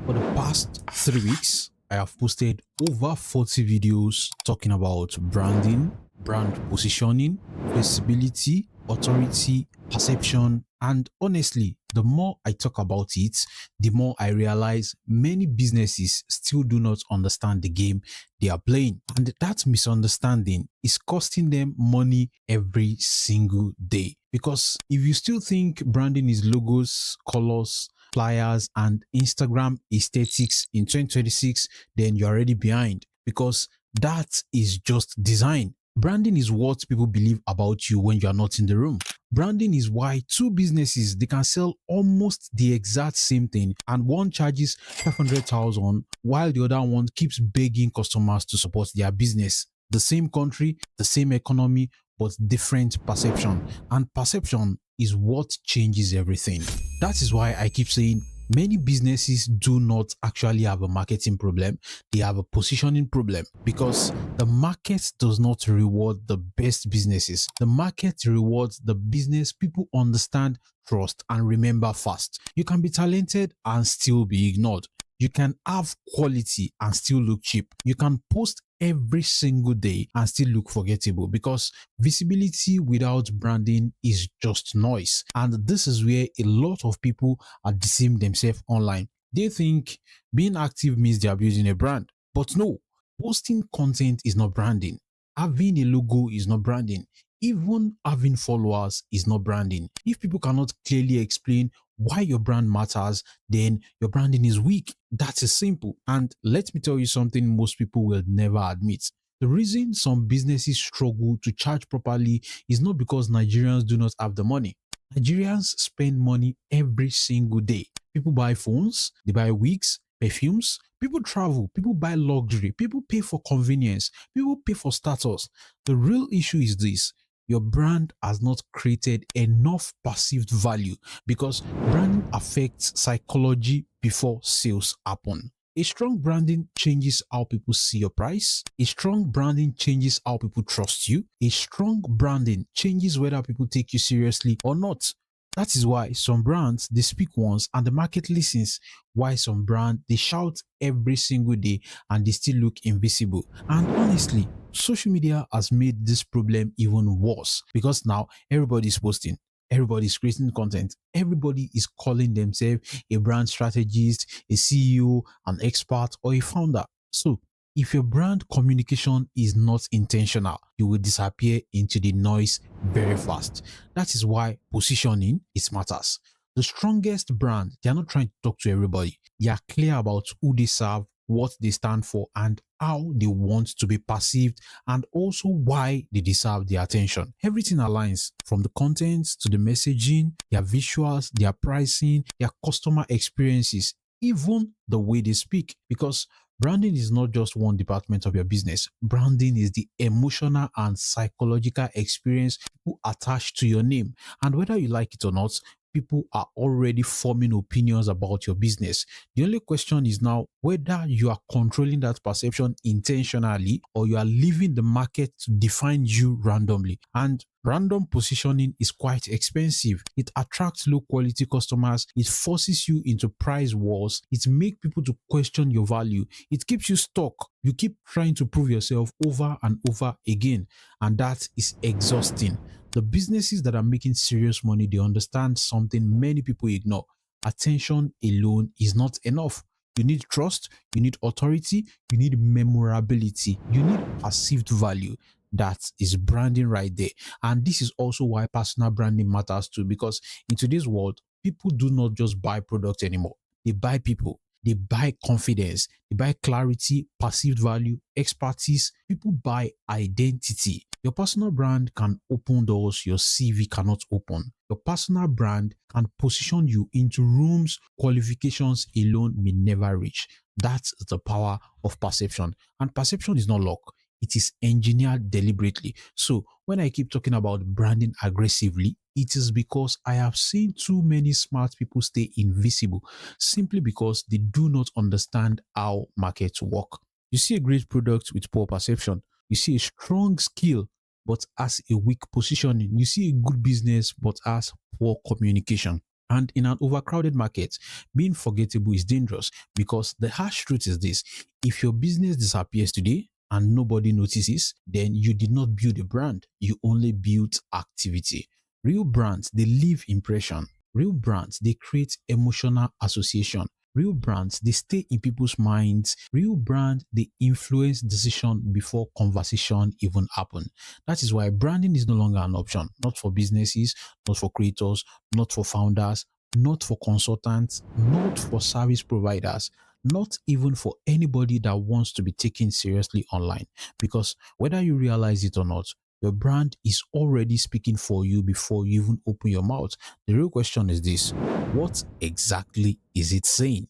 For the past 3 weeks, I have posted over 40 videos talking about branding, brand positioning, visibility, authority, perception, and honestly, the more I talk about it, the more I realize many businesses still do not understand the game they are playing. And that misunderstanding is costing them money every single day. Because if you still think branding is logos, colors, flyers, and Instagram aesthetics in 2026, then you're already behind because that is just design. Branding is what people believe about you when you are not in the room. Branding is why two businesses they can sell almost the exact same thing and one charges 500,000 while the other one keeps begging customers to support their business. The same country, the same economy, but different perception. And perception is what changes everything. That is why I keep saying many businesses do not actually have a marketing problem, they have a positioning problem because the market does not reward the best businesses. The market rewards the business people understand, trust, and remember fast. You can be talented and still be ignored. You can have quality and still look cheap. You can post every single day and still look forgettable because visibility without branding is just noise. And this is where a lot of people are deceiving themselves online. They think being active means they are building a brand. But no, posting content is not branding. Having a logo is not branding. Even having followers is not branding. If people cannot clearly explain why your brand matters, then your branding is weak. That is simple. And let me tell you something most people will never admit. The reason some businesses struggle to charge properly is not because Nigerians do not have the money. Nigerians spend money every single day. People buy phones, they buy wigs, perfumes, people travel, people buy luxury, people pay for convenience, people pay for status. The real issue is this: your brand has not created enough perceived value because branding affects psychology before sales happen. A strong branding changes how people see your price. A strong branding changes how people trust you. A strong branding changes whether people take you seriously or not. That is why some brands they speak once and the market listens. Why some brand they shout every single day and they still look invisible. And honestly, social media has made this problem even worse because now everybody is posting. Everybody is creating content. Everybody is calling themselves a brand strategist, a CEO, an expert, or a founder. So, if your brand communication is not intentional, you will disappear into the noise very fast. That is why positioning it matters. The strongest brand, they are not trying to talk to everybody. They are clear about who they serve, what they stand for, and how they want to be perceived, and also why they deserve their attention. Everything aligns from the content to the messaging, their visuals, their pricing, their customer experiences, even the way they speak. Because branding is not just one department of your business. Branding is the emotional and psychological experience people attach to your name. And whether you like it or not, people are already forming opinions about your business. The only question is now whether you are controlling that perception intentionally or you are leaving the market to define you randomly. And random positioning is quite expensive. It attracts low quality customers. It forces you into price wars. It makes people to question your value. It keeps you stuck. You keep trying to prove yourself over and over again. And that is exhausting. The businesses that are making serious money, they understand something many people ignore. Attention alone is not enough. You need trust, you need authority, you need memorability, you need perceived value. That is branding right there. And this is also why personal branding matters too, because in today's world, people do not just buy products anymore. They buy people. They buy confidence, they buy clarity, perceived value, expertise. People buy identity. Your personal brand can open doors your CV cannot open. Your personal brand can position you into rooms qualifications alone may never reach. That's the power of perception. And perception is not luck. It is engineered deliberately. So when I keep talking about branding aggressively, it is because I have seen too many smart people stay invisible simply because they do not understand how markets work. You see a great product with poor perception. You see a strong skill but has a weak positioning. You see a good business but has poor communication. And in an overcrowded market, being forgettable is dangerous because the harsh truth is this: if your business disappears today and nobody notices, then you did not build a brand, you only built activity. Real brands, they leave impression. Real brands, they create emotional association. Real brands, they stay in people's minds. Real brands, they influence decision before conversation even happen. That is why branding is no longer an option, not for businesses, not for creators, not for founders, not for consultants, not for service providers, not even for anybody that wants to be taken seriously online. Because whether you realize it or not, your brand is already speaking for you before you even open your mouth. The real question is this: what exactly is it saying?